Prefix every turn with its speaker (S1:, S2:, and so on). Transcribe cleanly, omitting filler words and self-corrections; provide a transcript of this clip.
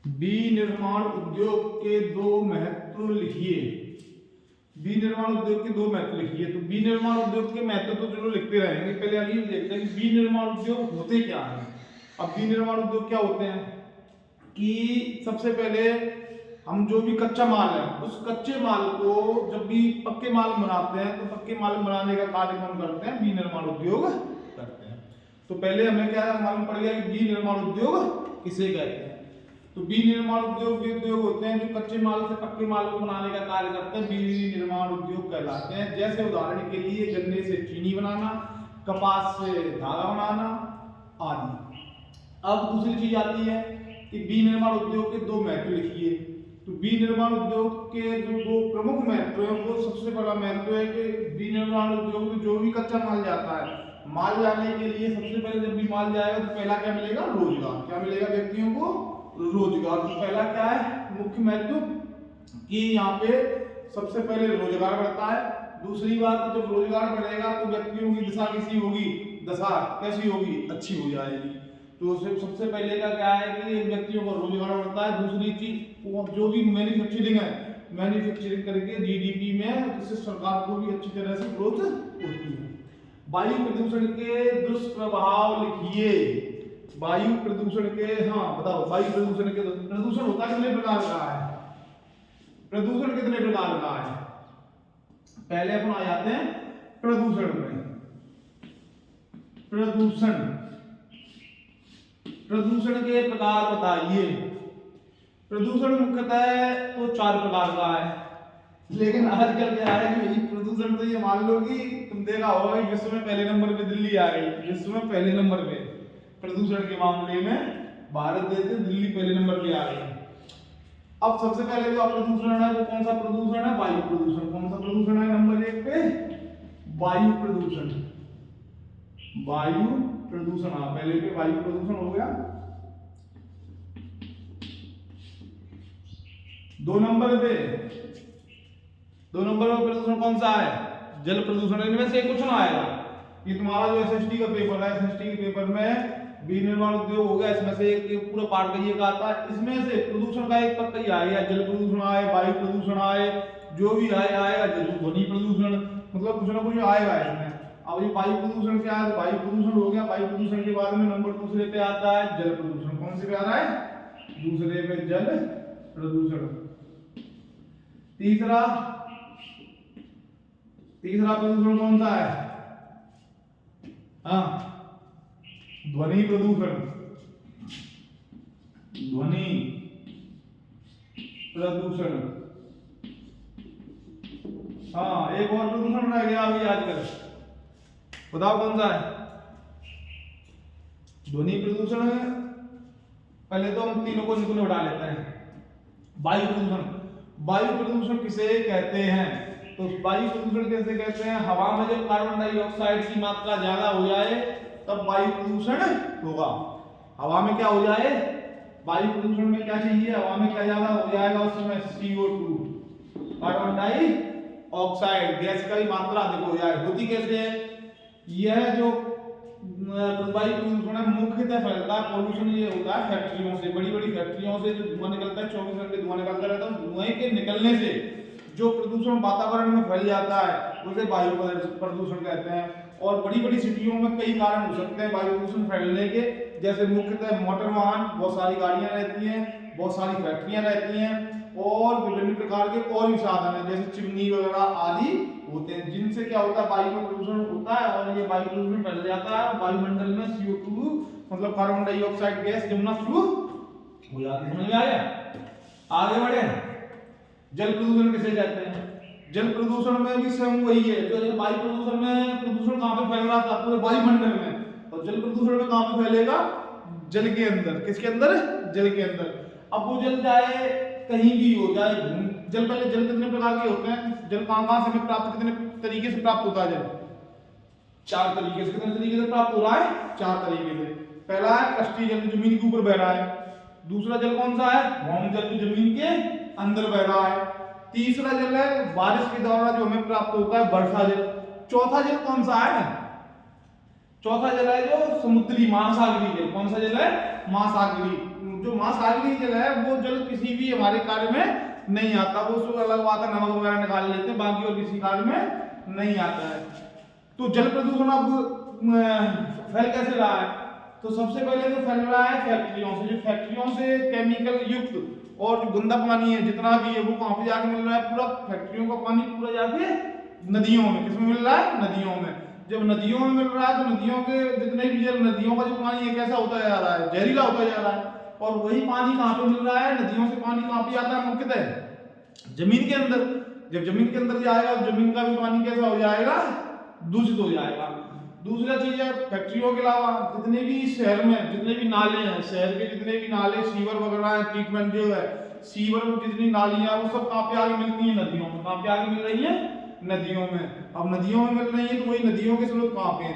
S1: विनिर्माण उद्योग के दो महत्व लिखिए। विनिर्माण उद्योग के दो महत्व लिखिए। तो विनिर्माण उद्योग के महत्व तो चलो लिखते रहेंगे, पहले अभी देखते हैं कि विनिर्माण उद्योग होते क्या हैं। अब विनिर्माण उद्योग क्या होते हैं कि सबसे पहले हम जो भी कच्चा माल है उस कच्चे माल को जब भी पक्के माल बनाते हैं तो पक्के माल बनाने का कार्य कौन करते हैं? विनिर्माण उद्योग करते हैं। तो पहले हमें क्या मालूम पड़ गया कि विनिर्माण उद्योग किसे कहते हैं। तो विनिर्माण उद्योग वे उद्योग होते हैं जो कच्चे माल से पक्के माल को बनाने का कार्य करते हैं, विनिर्माण उद्योग कहलाते हैं। जैसे उदाहरण के लिए गन्ने से चीनी बनाना, कपास से धागा बनाना आदि। अब दूसरी चीज आती है कि विनिर्माण उद्योग के दो महत्व लिखिए। तो विनिर्माण उद्योग के जो दो प्रमुख महत्व है वो सबसे बड़ा महत्व है कि विनिर्माण उद्योग में जो भी कच्चा माल जाता है, माल जाने के लिए सबसे पहले जब भी माल जाएगा तो पहला क्या मिलेगा? रोजगार। क्या मिलेगा व्यक्तियों को? रोजगार। तो पहला क्या है मुख्य महत्व कि यहाँ पे सबसे पहले रोजगार बढ़ता है। दूसरी बात, जब रोजगार बढ़ेगा तो व्यक्तियों की दशा कैसी होगी? दशा कैसी होगी? अच्छी हो जाएगी। तो सबसे पहले का क्या है कि व्यक्तियों का रोजगार बढ़ता है। दूसरी चीज जो भी मैन्युफैक्चरिंग है, मैन्युफैक्चरिंग करके जीडीपी में इससे सरकार को भी अच्छी तरह से ग्रोथ होती है। वायु प्रदूषण के दुष्प्रभाव लिखिए। वायु प्रदूषण के, हाँ बताओ, वायु प्रदूषण के प्रदूषण होता कितने प्रकार का है? प्रदूषण कितने प्रकार का है? पहले अपन आ जाते हैं प्रदूषण में। प्रदूषण के प्रकार बताइए। प्रदूषण मुख्यतः तो 4 प्रकार का है, लेकिन आजकल क्या है कि भाई प्रदूषण तो ये मान लो कि तुम देखा होगा कि विश्व में पहले नंबर पे दिल्ली आ गई। विश्व में पहले नंबर पे प्रदूषण के मामले में भारत देश से दिल्ली पहले नंबर पे आ गई। अब सबसे पहले जो प्रदूषण है वो कौन सा प्रदूषण है? वायु प्रदूषण। कौन सा प्रदूषण है नंबर 1 पे? वायु प्रदूषण। वायु प्रदूषण, हाँ पहले पे वायु प्रदूषण हो गया। 2 नंबर पे प्रदूषण कौन सा है? जल प्रदूषण। इनमें से कुछ ना आएगा। ये तुम्हारा जो एसएसटी का पेपर है, एसएसटी के पेपर में विनिर्माण उद्योग हो गया, इसमें से एक पूरा पार्ट का ये का आता है। इसमें से प्रदूषण का एक पक्का ही आएगा, जल प्रदूषण आए, वायु प्रदूषण आए, जो भी आएगा। ध्वनि प्रदूषण, मतलब कुछ ना कुछ आएगा इसमें। अब ये वायु प्रदूषण क्या है? वायु प्रदूषण हो गया। वायु प्रदूषण के बाद में नंबर दूसरे पे आता है जल प्रदूषण। कौन से पे आ रहा है? दूसरे पे जल प्रदूषण। तीसरा प्रदूषण कौन सा है? हाँ, ध्वनि प्रदूषण। ध्वनि प्रदूषण। हाँ, एक और प्रदूषण रह गया अभी आजकल, बताओ कौन सा है? ध्वनि प्रदूषण। पहले तो हम तीनों को निकुल उठा लेते हैं। वायु प्रदूषण। वायु प्रदूषण किसे कहते हैं? तो वायु प्रदूषण कैसे कहते हैं? हवा में जब कार्बन डाइऑक्साइड की मात्रा ज्यादा हो जाए तब वायु प्रदूषण होगा। हवा में क्या हो जाए? वायु प्रदूषण में क्या चाहिए? हवा में क्या ज्यादा हो जाएगा उस समय? CO2, कार्बन डाइऑक्साइड गैस का ही मात्रा अधिक हो जाए। होती कैसे है? यह जो वायु प्रदूषण है मुख्यतः फैलता है, पॉल्यूशन ये होता है फैक्ट्रियों से। बड़ी बड़ी फैक्ट्रियों से जो धुआं निकलता है, 24 घंटे धुआं निकलता रहता है। धुएं के निकलने से जो प्रदूषण वातावरण में फैल जाता है उसे वायु प्रदूषण कहते हैं। और बड़ी बड़ी सिटियों में कई कारण हो सकते हैं वायु प्रदूषण फैलने के, जैसे मुख्यतः मोटर वाहन, बहुत सारी गाड़ियां रहती हैं, बहुत सारी फैक्ट्रियां रहती हैं, और विभिन्न प्रकार के और भी साधन हैं जैसे चिमनी वगैरह आदि होते हैं, जिनसे क्या होता है? वायु में प्रदूषण होता है और ये वायु प्रदूषण फैल जाता है। वायुमंडल में CO2 मतलब कार्बन डाइऑक्साइड गैस जमना शुरू हो जाती है। समझ में आया? आगे बढ़े। जल प्रदूषण किसे कहते हैं? जल प्रदूषण में भी सेम वही है। जो वायु प्रदूषण में प्रदूषण कहां पे फैल रहा था? पूरे वायुमंडल में। और जल प्रदूषण में कहां पे फैलेगा? जल के अंदर। किसके अंदर? जल के अंदर। अब वो जल चाहे कहीं भी हो जाए, जल पहले जल कितने प्रकार के होते हैं? जल कहां से हमें प्राप्त, कितने तरीके से प्राप्त होता है जल? 4 तरीके से। कितने तरीके से प्राप्त हो रहा है? 4 तरीके से। पहला है कृष्टीय जल, जमीन के ऊपर बह रहा है। दूसरा जल कौन सा है? भौम जल, जो जमीन के अंदर बह रहा है। तीसरा जल है बारिश के द्वारा जो हमें प्राप्त होता है, वर्षा जल। चौथा जल कौन सा है? चौथा जल है जो समुद्री महासागरीय जल। कौन सा जल है? महासागरीय। जो महासागरीय जल है वो जल किसी भी हमारे कार्य में नहीं आता, वो उसको अलग बात है, नमक वगैरह निकाल लेते हैं, बाकी और किसी कार्य में नहीं आता है। तो जल प्रदूषण अब फैल कैसे रहा है? तो सबसे पहले तो फैल रहा है फैक्ट्रियों से। जो फैक्ट्रियों से केमिकल युक्त और जो गंदा पानी है जितना भी है वो कहाँ पे जाके मिल रहा है? पूरा फैक्ट्रियों का पानी पूरा जाके नदियों में। किसमें मिल रहा है? नदियों में। जब नदियों में मिल रहा है तो नदियों के जितने भी जल, नदियों का जो पानी है कैसा होता जा रहा है? जहरीला होता जा रहा है। और वही पानी कहाँ पे मिल रहा है? नदियों से पानी कहाँ पे जाता है? मुख्यतः जमीन के अंदर। जब जमीन के अंदर जाएगा तो जमीन का भी पानी कैसा हो जाएगा? दूषित हो जाएगा। दूसरा चीज है फैक्ट्रियों के अलावा जितने भी शहर में जितने भी नाले हैं, शहर के जितने भी नाले, सीवर वगैरह है, ट्रीटमेंट जो है, सीवर में जितनी नालियां वो सब कहाँ पे आगे मिलती हैं? नदियों में। कहाँ पे आगे मिल रही है? नदियों में। अब नदियों में मिल रही है तो वही नदियों के स्रोत कहाँ पे है?